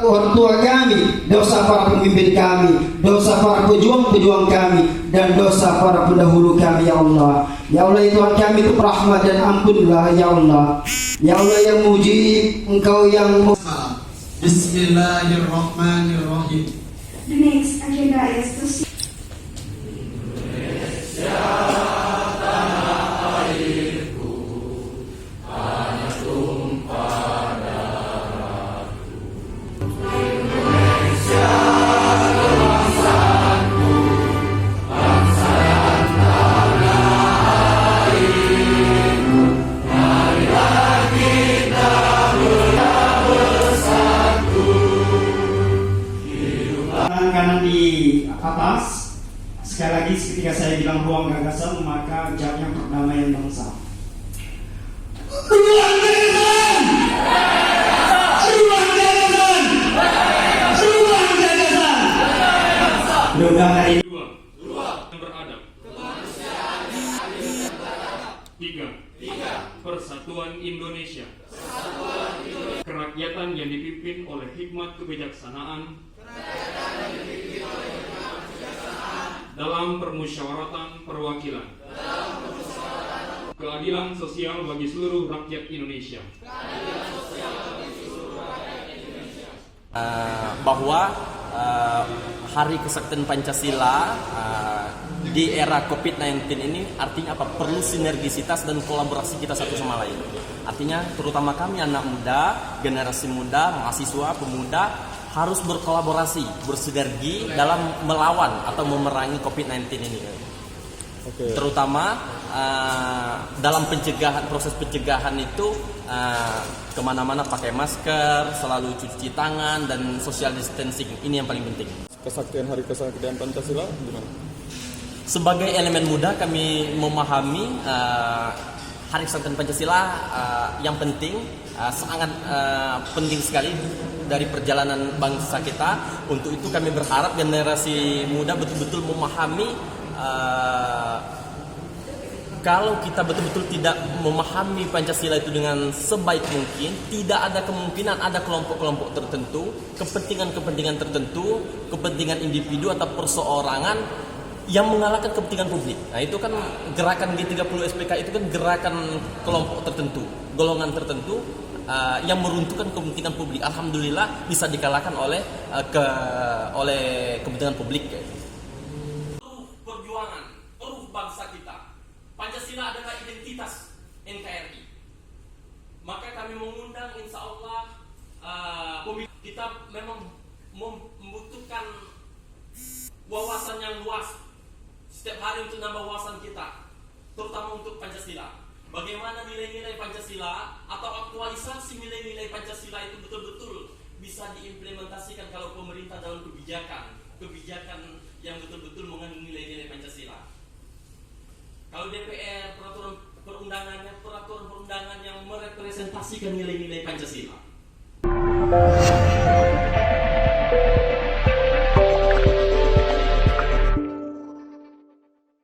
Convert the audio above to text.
orang tua kami, dosa para pemimpin kami, dosa para pejuang-pejuang kami, dan dosa para pendahulu kami, ya Allah. Ya Allah, ya Tuhan kami, itu rahmat dan ampunlah, ya Allah. Ya Allah yang mujib, Engkau yang Bismillahirrahmanirrahim. The next agenda is to see kanan di atas. Sekali lagi ketika saya bilang ruang gagasan, maka jamnya perdamaian bangsa. Ruang gagasan! Ruang gagasan! Ruang gagasan! Mudah-mudahan ini Ruang yang beradab. Tiga. Persatuan Indonesia. Kerakyatan yang dipimpin oleh hikmat kebijaksanaan dalam permusyawaratan perwakilan, keadilan sosial bagi seluruh rakyat Indonesia. Bahwa Hari Kesaktian Pancasila di era COVID-19 ini artinya apa? Perlu sinergisitas dan kolaborasi kita satu sama lain. Artinya terutama kami anak muda, generasi muda, mahasiswa, pemuda harus berkolaborasi, bersinergi dalam melawan atau memerangi COVID-19 ini. Terutama dalam pencegahan, proses pencegahan itu kemana-mana pakai masker, selalu cuci tangan, dan social distancing. Ini yang paling penting. Kesaktian Hari Kesaktian Pancasila gimana? Sebagai elemen muda kami memahami Hari Kesaktian Pancasila yang penting, sangat penting sekali dari perjalanan bangsa kita. Untuk itu kami berharap generasi muda betul-betul memahami, kalau kita betul-betul tidak memahami Pancasila itu dengan sebaik mungkin, tidak ada kemungkinan ada kelompok-kelompok tertentu, kepentingan-kepentingan tertentu, kepentingan individu atau perseorangan yang mengalahkan kepentingan publik. Nah, itu kan gerakan G30 SPK itu kan gerakan kelompok tertentu, golongan tertentu yang meruntuhkan kepentingan publik. Alhamdulillah bisa dikalahkan oleh kepentingan publik. Terus perjuangan, terus bangsa kita. Pancasila adalah identitas NKRI. Maka kami mengundang, insya Allah, kita memang membutuhkan wawasan yang luas setiap hari untuk nambah wawasan kita, terutama untuk Pancasila. Bagaimana nilai-nilai Pancasila atau aktualisasi nilai-nilai Pancasila itu betul-betul bisa diimplementasikan kalau pemerintah dalam kebijakan yang betul-betul mengandung nilai-nilai Pancasila. Kalau DPR, peraturan perundangan yang merepresentasikan nilai-nilai Pancasila.